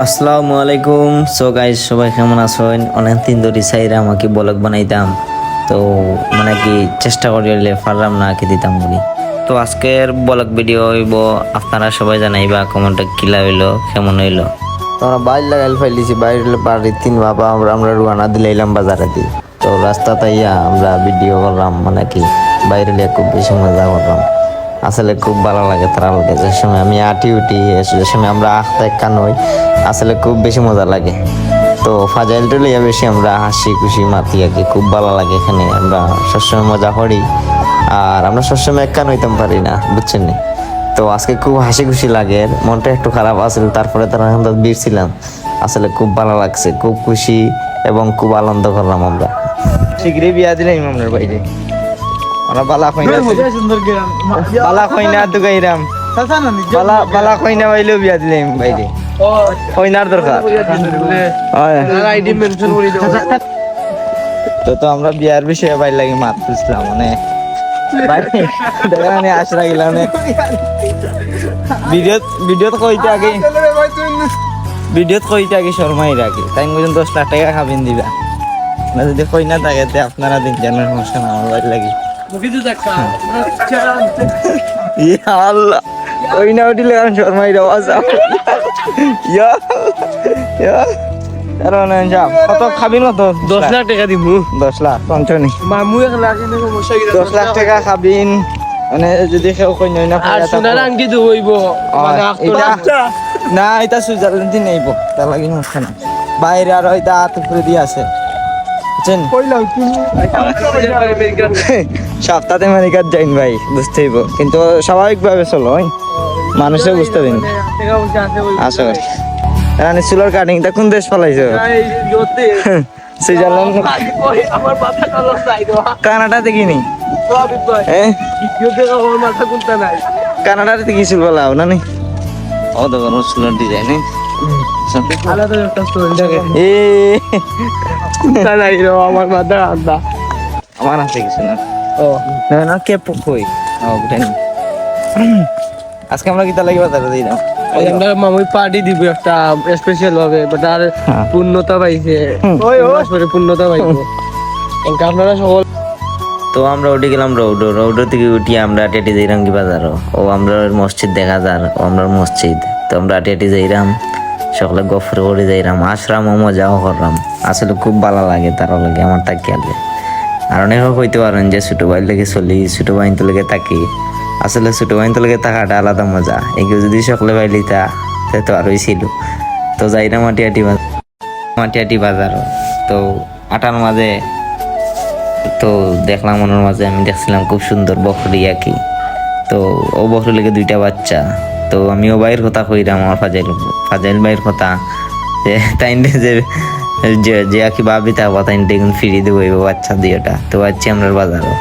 আসসালামু আলাইকুম। So guys, সবাই কেমন আছেন? অনেক দিন ধরে চাইরা আমাকে ব্লগ বানাইতাম, তো মানে কি চেষ্টা করিলে পারলাম না কি দিতাম বলি। তো আজকের ব্লগ ভিডিও হইব, আপনারা সবাই জানাইবা কমেন্টে কিলা হইলো, কেমন হইলো। তো আমরা বাইর লাগাইল ফাইলিছি, বাইরে বাড়ির তিন বাবা আমরা রুয়ানা দিলাইলাম বাজারে দিই। তো রাস্তা তাইয়া আমরা ভিডিও করলাম, মানে কি বাইরে খুব বেশি মজা করলাম। আসলে খুব ভালো লাগে তারা লাগে, যে সময় আমি আটি উঠি, যে সময় আমরা আখতে কান হই, আসলে খুব বেশি মজা লাগে। তো ফাজাইলটা লইয়া বেশি আমরা হাসি খুশি মাতি আর কি, খুব ভালো লাগে। এখানে আমরা সবসময় মজা করি, আর আমরা সবসময় এক কান হইতাম পারি না, বুঝছেন নি? তো আজকে খুব হাসি খুশি লাগে, মনটা একটু খারাপ আছিল, তারপরে তারা বীর ছিলাম। আসলে খুব ভালো লাগছে, খুব খুশি এবং খুব আনন্দ করলাম আমরা। শীঘ্রই বিয়া দিলাম আমরা বাইরে, আমরা বালা কইনা বালা কইনা দুগাইরাম বালা কইনা বাইলেও বিয়া দিলাম বাইরে, কইনার দরকার। তো আমরা বিয়ার বিষয়ে বাইর লাগি মাত বুঝলাম, মানে আশরা গেলাম ভিডিওত কইতে আগে শর্মাই রাখি, তাই 10 লাখ টাকা খাবেন দিবা না, যদি কইনা থাকে আপনারা দিন জানার সমস্যা না, আমার বাইর লাগি। আল্লাহ কইনা উঠিলে কারণ শর্মাই আওয়াজ কত খাবিন, কত 10 লাখ টাকা দিব। 10 লাখ পঞ্চনি মামু 10 লাখ টাকা খাবিন, মানে যদি কেউ কইনা না আংটি হইব না, এটা সুইজারল্যান্ড নেইব, তার লাগি সমস্যা না। বাইরে আর এটা হাত উপরে দিয়ে আছে, সপ্তাহে আমেরিকার যাইন ভাই, বুঝতে হইব, কিন্তু স্বাভাবিকভাবে চলো, মানুষে বুঝতে দিন। আসো রানী চুলোর কাটিংটা কোন দেশ পালাইছো? সুইজারল্যান্ড, কানাডা দেখিনি, কানাডাতে কি চুল পালাও না? ও দেখো চুলোর ডিজাইন আমার মাথা আদা আমার আছে কিছু না। ও না কে কই আজকে আমরা কি তাহলে বাজারে দিই না, আমরা মামুই পার্টি দিব একটা স্পেশাল ভাবে, বাট আর পূর্ণতা পাইছে, পূর্ণতা পাইছে আপনারা সকল। তো আমরা উঠে গেলাম রৌড থেকে উঠি আমরা টেটি যাইরাম কি বাজার, ও আমরা মসজিদ দেখা যার, ও আমরা মসজিদ। তো আমরা টেটি যাইরাম, সকলে গফর করে যাইরাম, আশ্রাম ও মজাও করলাম। আসলে খুব ভালো লাগে তার লাগে, আমার তাকে আগে। আর অনেক হইতে পারেন যে ছোট ভাই লেগে চলি, ছোট ভাই তো লেগে থাকি, আসলে ছোট ভাই তো লেগে থাকাটা আলাদা মজা। এগুলো যদি সকলে পাইলিতা তো আরোই ছিল। তো যাইরাম মাটি বাজার, তো আটার মাঝে তো দেখলাম, ওনার মাঝে আমি দেখছিলাম খুব সুন্দর বকরি আর কি। তো ও বকরি লেগে 2টা বাচ্চা। তো আমিও বাইরের কথা কইরাম, আমার ফাজাইল বাইরের কথা, যে তাই যে আর কি ভাবি তা কথা দেখুন ফিরিয়ে দেবো বাচ্চা 2টা। তো যাচ্ছি আমরা বাজারও।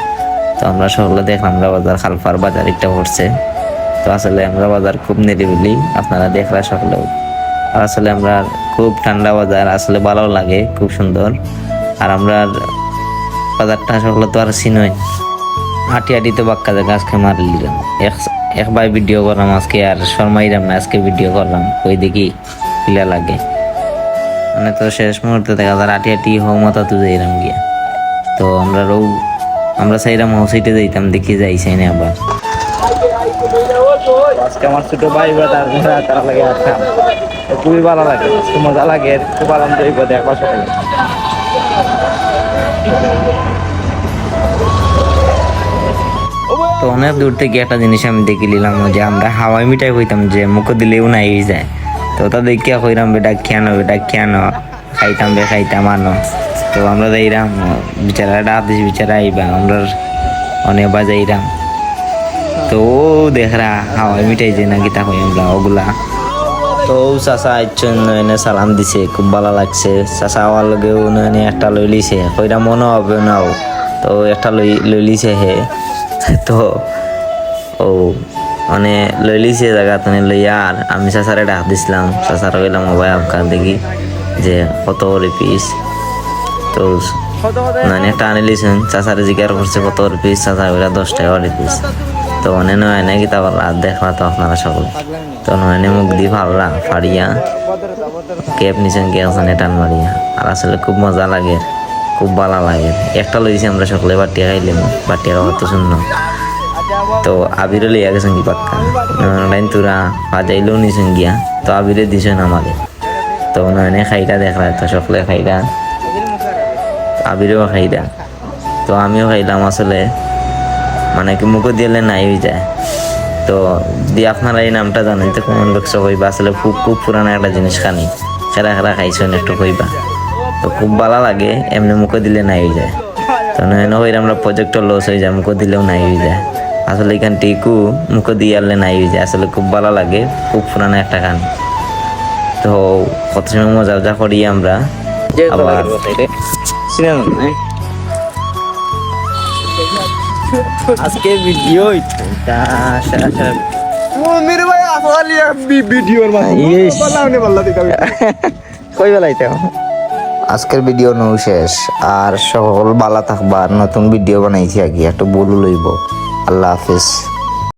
তো আমরা সকলে দেখলাম আমরা বাজার, খালপার বাজার একটা পড়ছে। তো আসলে আমরা বাজার খুব নিরিবিলি, আপনারা দেখলা সকলেও। আর আসলে আমরা খুব ঠান্ডা বাজার, আসলে ভালো লাগে, খুব সুন্দর। আর আমরা বাজারটা সকলে তো আর চিনই, হাঁটি তো বাক্কা জায়গা আজকে মারিলাম। একবার ভিডিও করলাম আজকে, আর শর্মাইলাম না, আজকে ভিডিও করলাম, ওই দেখি কিলা লাগে। মানে তো শেষ মুহূর্তে দেখা যায় হাঁটি হৌমতা তো যাইলাম গিয়া। তো আমরা চাইলাম হসিটে যাইতাম, দেখি যাইছাই না আবার। আজকে আমার ছোট ভাই তারা লাগে আসলাম, খুবই ভালো লাগে, মজা লাগে, খুব আনন্দ হইব দেখো সকলে। তো অনেক দূর থেকে একটা জিনিস আমি দেখে নিলাম, যে আমরা হাওয়াই মিঠাই হইতাম, যে মুখে দিলেও নাই হয়ে যায়। তো তা দেখিয়া কইরাম বেটা খেয়ানো খাইতাম আনো। তো আমরা যাইরাম, বিচারা ডাকিস বিচারা আইবা, আমরা অনেক বাজাইরাম। তো ও দেখরা হাওয়াই মিঠাই যে নাকি তা কই আমরা ওগুলা। তো চাচা আইছেন, এনে সালাম দিছে, খুব ভালো লাগছে। চাচা আমার লগেও এনে একটা লই লিছে, কইরা মনে হবে নাও। তো একটা লই লিছে হে। তো ও মানে লই লিছে জায়গা তো লইয়া, আর আমি চাচারে ডাক দিছিলাম, চাচার কইলাম ও ভাই আপনার দেখি যে কত করে পিস। তো মানে একটা আনি লিছেন, চাচারে জিজ্ঞাসা করছে কত করে পিস, চাচা কইরা 10 টাকা করে পিস। তো অনে নয় নাকি তারপর রাত দেখলা তো আপনারা সকলে তো নয়নে মুখ দিয়ে ফাড়লা ফাড়িয়া ক্যাপ নিচেন গিয়েছেন টান মারিয়া আর আসলে খুব মজা লাগে খুব ভালো লাগে একটা লইছি আমরা সকলে বাটিয়া খাইলাম বাটিয়া খাওয়া তো শূন্য তো আবিরও লইয়া গেছেন কি পাক্কা লাইন তোরা বাজাইলেও নিছেন গিয়া তো আবিরে দিছেন আমাদের তো নয়নে খাইটা দেখলা তো সকলে খাইটা আবিরেও খাইটা তো আমিও খাইলাম আসলে মানে কি মুখে দিলে নাই হয়ে যায় তো যদি আপনারা এই নামটা জানেন তো কোন লোক কইবা আসলে খুব খুব পুরানো একটা জিনিস খানি খেলা খেলা খাইছেন একটু কইবা তো খুব ভালো লাগে এমনি মুখে দিলে নাই হয়ে যায় তো নয় হইলে আমরা প্রজেক্টর লস হয়ে যায় মুখে দিলেও নাই হয়ে যায় আসলে এখান টিকু মুখে দিয়ে আনলে নাই হয়ে যায় আসলে খুব ভালো লাগে খুব পুরানো একটা গান তো কত সময় মজা করি আমরা আবার আজকে ভিডিও মেরে ভাই আসলে ভিডিওর কই বেলাইতে আজকের ভিডিও নৌ শেষ আর সকল ভালো থাকবা নতুন ভিডিও বানাইছি আগে একটু বলে লইব আল্লাহ হাফিজ।